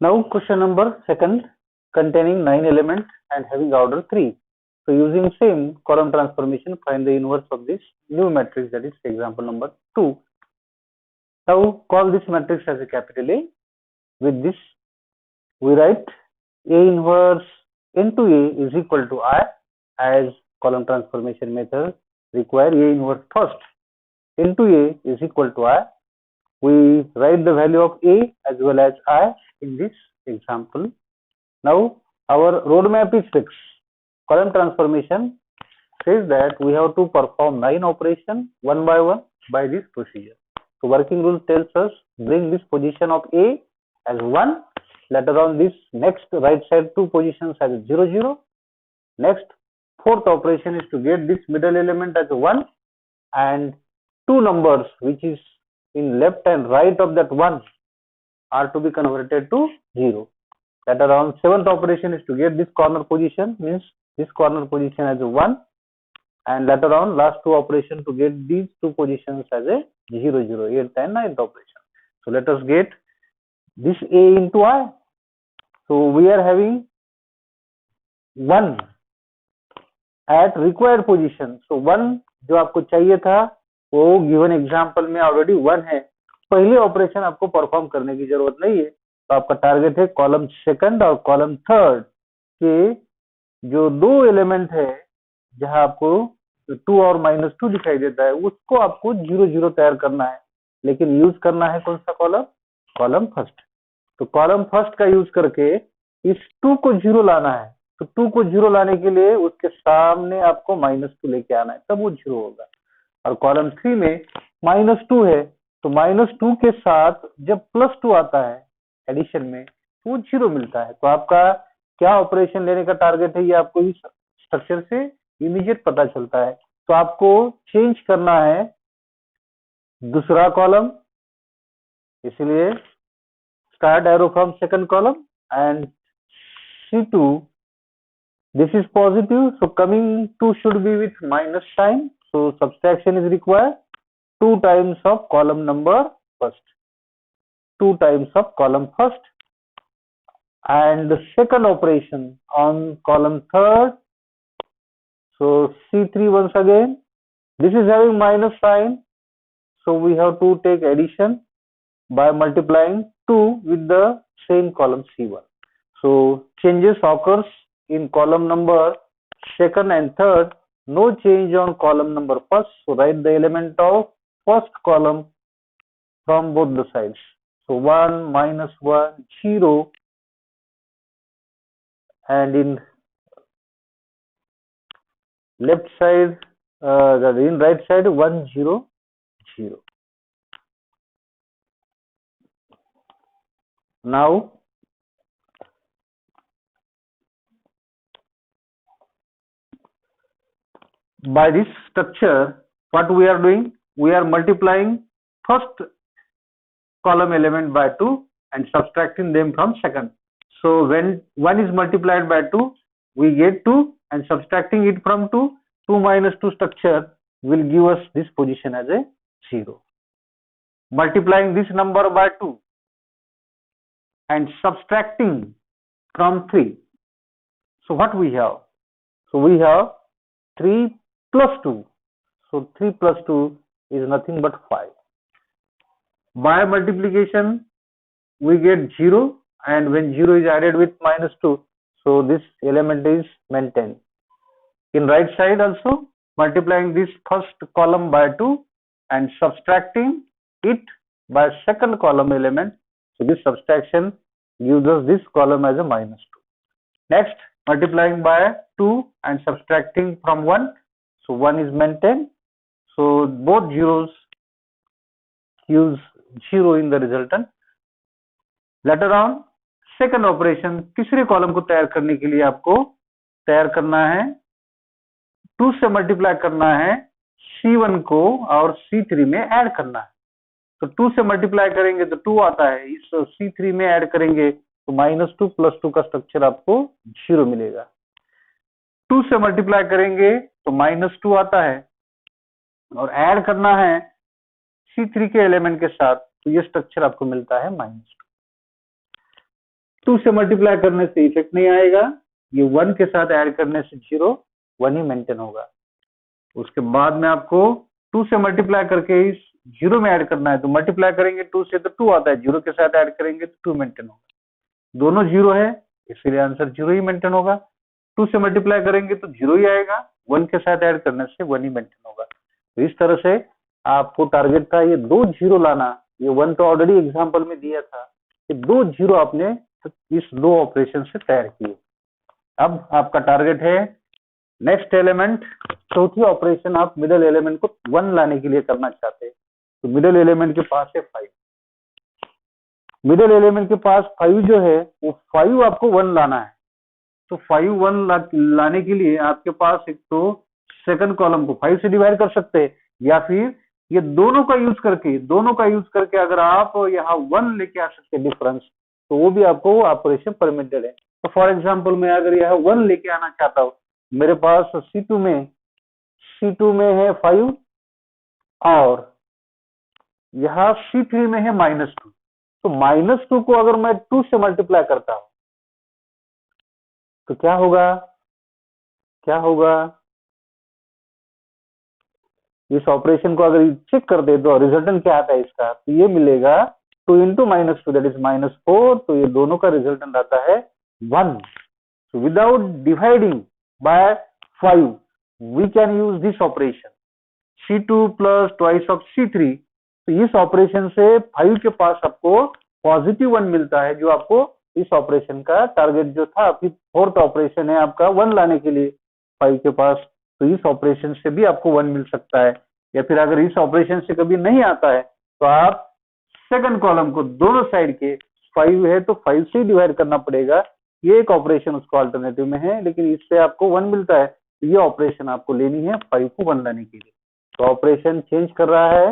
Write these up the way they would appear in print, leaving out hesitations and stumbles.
Now question number second, containing 9 elements and having order 3. So using same column transformation, find the inverse of this new matrix, that is example number 2. Now call this matrix as a capital A. With this we write A inverse into A is equal to I, as column transformation method require A inverse first into A is equal to I. We write the value of A as well as I in this example. Now our roadmap is fixed. Column transformation says that we have to perform 9 operations one by one by this procedure. So working rule tells us bring this position of A as 1, later on this next right side 2 positions as 0 0. Next fourth operation is to get this middle element as 1 and 2 numbers which is in left and right of that 1 are to be converted to 0. Later on 7th operation is to get this corner position, means this corner position as a 1, and later on last 2 operations to get these 2 positions as a 0 0, 8th and 9th operation. So let us get this A into I. So we are having 1 at required position. So 1 जो आपको चाहिए था वो given example में already 1 है. पहले operation आपको perform करने की जरूरत नहीं है. तो आपका टारगेट है कॉलम सेकंड और कॉलम थर्ड के जो 2 एलिमेंट है जहां आपको 2 और -2 दिखाई देता है उसको आपको 0 0 तैयार करना है. लेकिन यूज करना है कौन सा कॉलम? Column first. तो कॉलम फर्स्ट का यूज करके इस 2 को 0 लाना है. तो 2 को 0 लाने के लिए उसके सामने आपको -2 लेके आना है, तब वो 0 होगा. और कॉलम 3 में -2 है तो -2 के साथ जब +2 आता है एडिशन में वो 0 मिलता है. तो आपका क्या ऑपरेशन लेने का टारगेट है ये आपको इस स्ट्रक्चर से इमीडिएट पता चलता है. तो आपको चेंज करना है दूसरा कॉलम, इसलिए start arrow from second column and C2, this is positive, so coming 2 should be with minus sign, so subtraction is required. 2 times of column number first, 2 times of column first, and the second operation on column third. So C3 once again, this is having minus sign, so we have to take addition by multiplying 2 with the same column C1. So changes occurs in column number second and third, no change on column number first. So write the element of first column from both the sides. So 1 minus 1 0, and in left side in right side 1 0 0. Now by this structure what we are doing, we are multiplying first column element by 2 and subtracting them from second. So when 1 is multiplied by 2 we get 2, and subtracting it from 2, 2 minus 2 structure will give us this position as a 0. Multiplying this number by 2 and subtracting from 3. So what we have? So we have 3 plus 2. So 3 plus 2 is nothing but 5. By multiplication we get 0, and when 0 is added with -2, so this element is maintained. In right side also multiplying this first column by 2 and subtracting it by second column element, so this subtraction gives us this column as a -2. Next multiplying by 2 and subtracting from 1, so 1 is maintained, so both zeros gives 0 in the resultant. Later on second operation तीसरे column को तैयार करने के लिए आपको तैयार करना है 2 से मल्टीप्लाई करना है C1 को और C3 में ऐड करना है. तो 2 से मल्टीप्लाई करेंगे तो 2 आता है, इस C3 में ऐड करेंगे तो -2 + 2 का स्ट्रक्चर आपको 0 मिलेगा. 2 से मल्टीप्लाई करेंगे तो -2 आता है और ऐड करना है C3 के एलिमेंट के साथ, तो ये स्ट्रक्चर आपको मिलता है -2. 2 से मल्टीप्लाई करने से इफेक्ट नहीं आएगा, ये 1 के साथ ऐड करने से 0 1 ही मेंटेन होगा। उसके बाद में आपको 2 से मल्टीप्लाई करके इस 0 में ऐड करना है, तो मल्टीप्लाई करेंगे 2 से तो 2 आता है, 0 के साथ ऐड करेंगे तो 2 मेंटेन होगा। दोनों 0 है इसलिए आंसर 0 ही मेंटेन होगा। 2 से मल्टीप्लाई करेंगे तो 0 ही आएगा, 1 के साथ ऐड करने से 1 ही मेंटेन होगा। तो इस तरह से आपको टारगेट था ये 2 0 लाना, ये 1 तो ऑलरेडी एग्जांपल में दिया था, कि 2 0 आपने इस 2 ऑपरेशन से तैयार किए। अब आपका टारगेट है नेक्स्ट एलिमेंट, चौथी ऑपरेशन आप मिडिल एलिमेंट को 1 लाने के लिए करना चाहते हैं। तो मिडिल एलिमेंट के पास है 5, मिडिल एलिमेंट के पास 5 जो है वो 5 आपको 1 लाना है। तो 5 1 लाने के लिए आपके पास एक तो सेकंड कॉलम को 5 से डिवाइड कर सकते हैं, या फिर ये दोनों का यूज करके अगर आप यहाँ 1 लेके आ सकते हैं डिफरेंस, तो वो भी आपको ऑपरेशन परमिटेड है। तो फॉर एग्जांपल मैं अगर यहाँ 1 लेके आना चाहता हूँ, मेरे पास C2 में है 5 और यहाँ C3 में है -2, तो -2 को अगर मैं 2 से मल्टीप्लाई करता हूं तो क्या होगा, इस ऑपरेशन को अगर चेक कर दे तो रिजल्टेंट क्या आता है इसका, तो ये मिलेगा 2 इंटू -2 दैट इज -4, तो ये दोनों का रिजल्टेंट आता है 1। So without dividing by 5 we can use this operation C2 plus twice of C3। तो इस ऑपरेशन से 5 के पास आपको पॉजिटिव 1 मिलता है, जो आपको इस ऑपरेशन का टारगेट जो था। फिर फोर्थ ऑपरेशन है आपका 1 लाने के लिए 5 के पास, तो इस ऑपरेशन से भी आपको 1 मिल सकता है। या फिर अगर इस ऑपरेशन से कभी नहीं आता है तो आप सेकंड कॉलम को दोनों साइड के 5 है तो 5 से डिवाइड करना पड़ेगा। ये एक ऑपरेशन उसको अल्टरनेटिव में है, लेकिन इससे आपको 1 मिलता है, तो ये ऑपरेशन आपको लेनी है 5 को 1 लाने के लिए। तो ऑपरेशन चेंज कर रहा है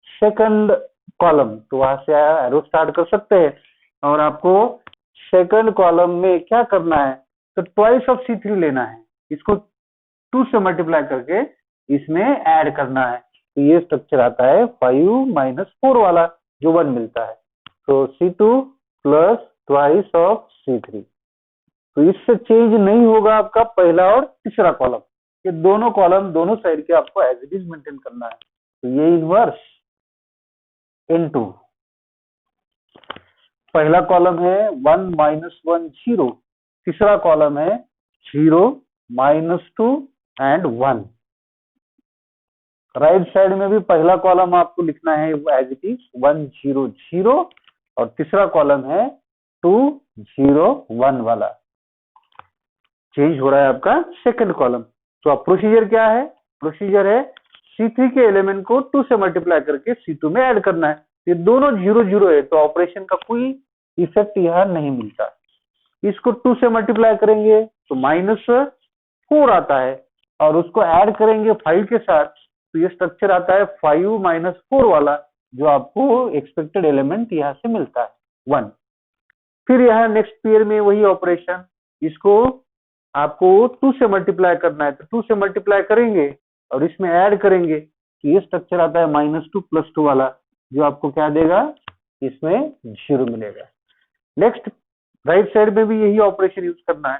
सेकंड कॉलम, तो वहां से एरो स्टार्ट कर सकते हैं। और आपको सेकंड कॉलम में क्या करना है, तो ट्वाइस ऑफ C3 लेना है, इसको 2 से मल्टीप्लाई करके इसमें ऐड करना है। तो ये स्ट्रक्चर आता है 5 - 4 वाला, जो 1 मिलता है। तो C2 plus twice of C3। तो इससे चेंज नहीं होगा आपका पहला और तीसरा कॉलम, ये दोनों कॉलम दोनों साइड के आपको एज इट इज मेंटेन करना है। तो ये इनवर्स इनटू पहला कॉलम है 1 - 1 0, तीसरा कॉलम है 0 -2 एंड 1। राइट साइड में भी पहला कॉलम आपको लिखना है एज इट इज 1 0 0, और तीसरा कॉलम है 2 0 1 वाला। चेंज हो रहा है आपका सेकंड कॉलम। तो अब प्रोसीजर क्या है, प्रोसीजर है C3 के एलिमेंट को 2 से मल्टीप्लाई करके C2 में ऐड करना है। ये दोनों 0 0 है, तो ऑपरेशन का कोई इफेक्ट यहाँ नहीं मिलता। इसको 2 से मल्टीप्लाई करेंगे तो -4 आता है, और उसको ऐड करेंगे 5 के साथ, तो ये स्ट्रक्चर आता है 5 - 4 वाला, जो आपको एक्सपेक्टेड एलिमेंट यहाँ से मिलता है 1। फिर यहाँ नेक्स्ट पेयर में वही ऑपरेशन, इसको आपको 2 से मल्टीप्लाई करना है, तो 2 से मल्टीप्लाई करेंगे और इसमें ऐड करेंगे, तो ये स्ट्रक्चर आता है -2 + 2 वाला, जो आपको क्या देगा, इसमें 0 मिलेगा। नेक्स्ट राइट साइड में भी यही ऑपरेशन यूज करना है।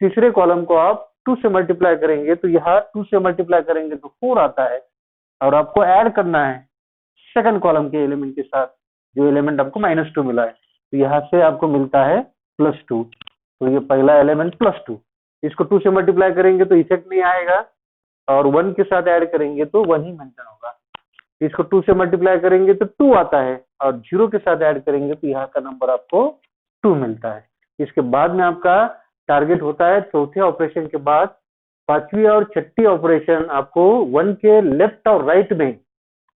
तीसरे कॉलम को आप 2 से मल्टीप्लाई करेंगे, तो यहाँ 2 से मल्टीप्लाई करेंगे तो 4 आता है, और आपको ऐड करना है सेकंड कॉलम के एलिमेंट के साथ, जो एलिमेंट आपको -2 मिला है, तो यहाँ से आपको मिलता है +2। तो ये पहला एलिमेंट +2, इसको 2 से मल्टीप्लाई करेंगे तो इफेक्ट नहीं आएगा, और 1 के साथ ऐड करेंगे तो 1 ही मेंटेन होगा। इसको 2 से मल्टीप्लाई करेंगे तो 2 आता है, और 0 के साथ ऐड करेंगे तो यहाँ का नंबर आपको 2 मिलता है। इसके बाद में आपका टारगेट होता है चौथे ऑपरेशन के बाद पांचवी और छठी ऑपरेशन, आपको 1 के लेफ्ट और राइट में,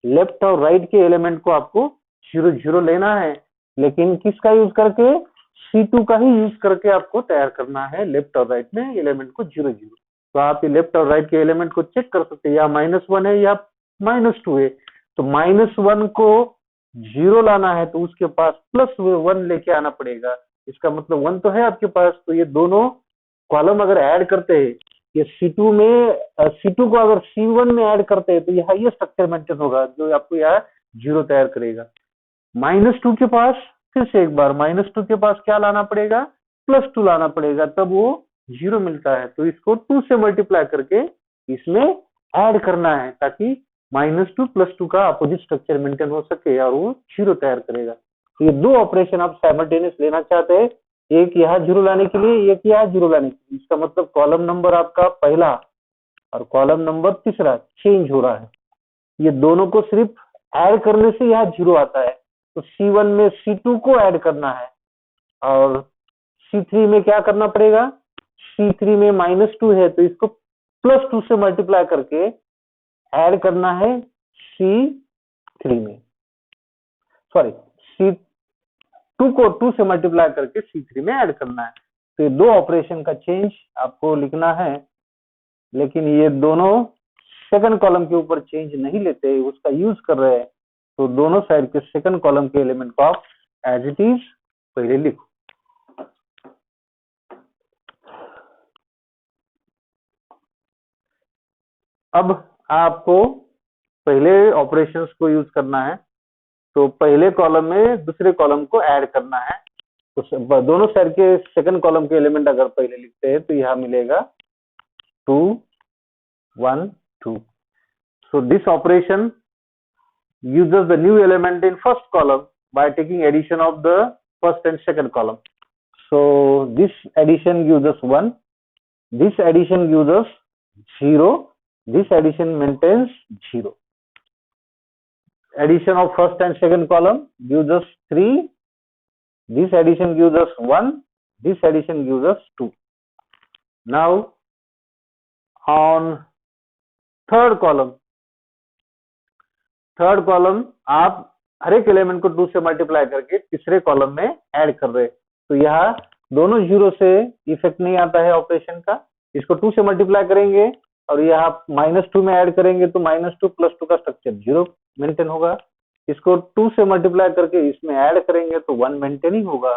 लेफ्ट और राइट के एलिमेंट को आपको 0 0 लेना है, लेकिन किसका यूज करके, C2 का ही यूज करके आपको तैयार करना है लेफ्ट और राइट में एलिमेंट को 0 0। तो आप ये लेफ्ट और राइट के एलिमेंट को चेक कर सकते हैं, या -1 है या -2 है। तो -1 को 0 लाना है तो उसके पास +1 लेके आना पड़ेगा। इसका मतलब 1 तो है आपके पास, तो ये दोनों कॉलम अगर ऐड करते हैं, ये C2 को अगर C1 में ऐड करते हैं, तो यहाँ ये स्ट्रक्चर मेंटेन होगा, जो आपको यहाँ 0 तैयार करेगा। -2 के पास फिर से एक बार -2 के पास क्या लाना पड़ेगा, +2 लाना पड़ेगा, तब वो 0 मिलता है। तो इसको 2 से मल्टीप्लाई करके इसमें ऐड करना है ताकि -2 + 2 का अपोजिट स्ट्रक्चर मेंटेन हो सके और वो 0 तैयार करेगा। तो ये दो ऑपरेशन आप साइमल्टेनियस लेना चाहते हैं, एक यहाँ 0 लाने के लिए, एक यहाँ 0 लाने के लिए। इसका मतलब कॉलम नंबर आपका पहला और कॉलम नंबर तीसरा चेंज हो रहा है। ये दोनों को सिर्फ ऐड करने से यहाँ 0 आता है। तो C1 में C2 को ऐड करना है और C3 में क्या करना पड़ेगा, C3 में -2 है तो इसको +2 से मल्टीप्लाई करके ऐड करना है C3 में, सॉरी C2 को 2 से मल्टीप्लाई करके C3 में ऐड करना है। तो ये दो ऑपरेशन का चेंज आपको लिखना है, लेकिन ये दोनों सेकंड कॉलम के ऊपर चेंज नहीं लेते, उसका यूज कर रहे हैं। तो दोनों साइड के सेकंड कॉलम के एलिमेंट को आप एज इट इज पहले लिखो। अब आपको पहले ऑपरेशंस को यूज करना है, तो पहले कॉलम में दूसरे कॉलम को ऐड करना है। तो दोनों साइड के सेकंड कॉलम के एलिमेंट अगर पहले लिखते हैं तो यहाँ मिलेगा 2 1 2। So this operation uses the new element in first column by taking addition of the first and second column. So this addition gives us 1, this addition gives us 0, this addition maintains 0. Addition of first and second column gives us 3, this addition gives us 1, this addition gives us 2. Now on third column आप हर एक element को 2 से multiply करके तीसरे column में add कर रहे हैं। तो यहाँ दोनों 0 से इफेक्ट नहीं आता है ऑपरेशन का। इसको 2 से मल्टीप्लाई करेंगे और यहाँ -2 में ऐड करेंगे तो -2 + 2 का स्ट्रक्चर 0 मेंटेन होगा। इसको 2 से मल्टीप्लाई करके इसमें ऐड करेंगे तो 1 मेंटेन ही होगा।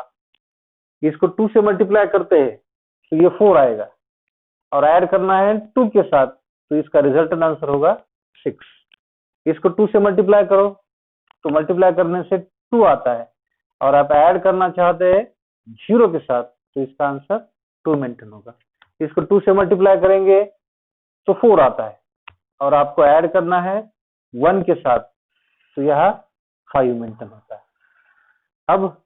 इसको 2 से मल्टीप्लाई करते हैं तो ये 4 आएगा और ऐड करना है 2 के साथ, तो इसका रिजल्टेंट आंसर होगा 6। इसको 2 से मल्टीप्लाई करो तो मल्टीप्लाई करने से 2 आता है और आप ऐड करना चाहते हैं 0 के साथ, तो इसका आंसर 2 मेंटेन होगा। इसको 2 से मल्टीप्लाई करेंगे तो 4 आता है और आपको ऐड करना है 1 के साथ, तो यह 5 मेंटेन होता है। अब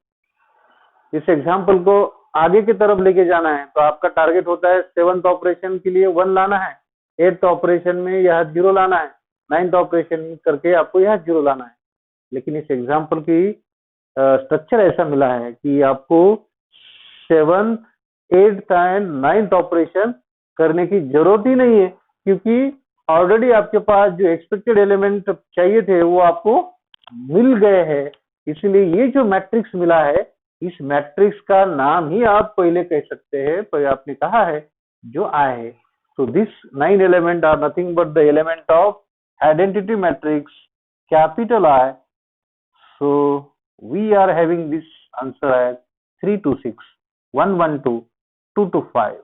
इस एग्जाम्पल को आगे की तरफ लेके जाना है, तो आपका टारगेट होता है 7th ऑपरेशन के लिए 1 लाना है, 8th ऑपरेशन में यह 0 लाना है, 9th ऑपरेशन करके आपको यह 0 लाना है। लेकिन इस एग्जाम्पल की स्ट्रक्चर ऐसा मिला है कि आपको 7th, 8th and 9th operation करने की जरूरत ही नहीं है, क्योंकि ऑलरेडी आपके पास जो एक्सपेक्टेड एलिमेंट चाहिए थे वो आपको मिल गए हैं। इसलिए ये जो मैट्रिक्स मिला है, इस मैट्रिक्स का नाम ही आप पहले कह सकते हैं, पर आपने कहा है जो आए है। So this 9 element are nothing but the element of identity matrix capital I. So we are having this answer as 3 to 6, 1 1 2, 2 to 5.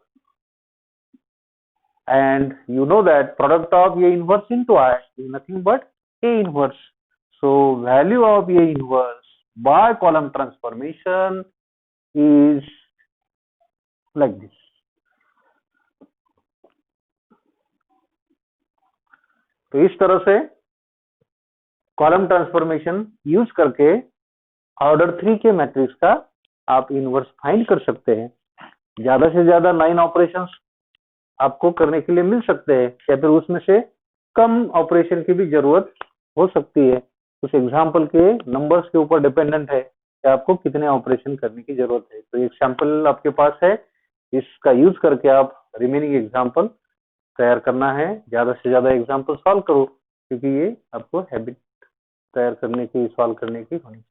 And you know that product of A inverse into I is nothing but A inverse. So value of A inverse by column transformation is like this. तो इस तरह से column transformation use करके order 3 के matrix का आप inverse find कर सकते हैं। ज्यादा से ज्यादा 9 ऑपरेशंस आपको करने के लिए मिल सकते हैं, या फिर उसमें से कम ऑपरेशन की भी जरूरत हो सकती है। उस एग्जाम्पल के नंबर्स के ऊपर डिपेंडेंट है कि आपको कितने ऑपरेशन करने की जरूरत है। तो एक सैंपल आपके पास है, इसका यूज करके आप रिमेनिंग एग्जाम्पल तैयार करना है। ज्यादा से ज्यादा एग्जाम्पल सॉल्व करो, क्योंकि ये आपको हैबिट तैयार करने की, सॉल्व करने की होनी चाहिए।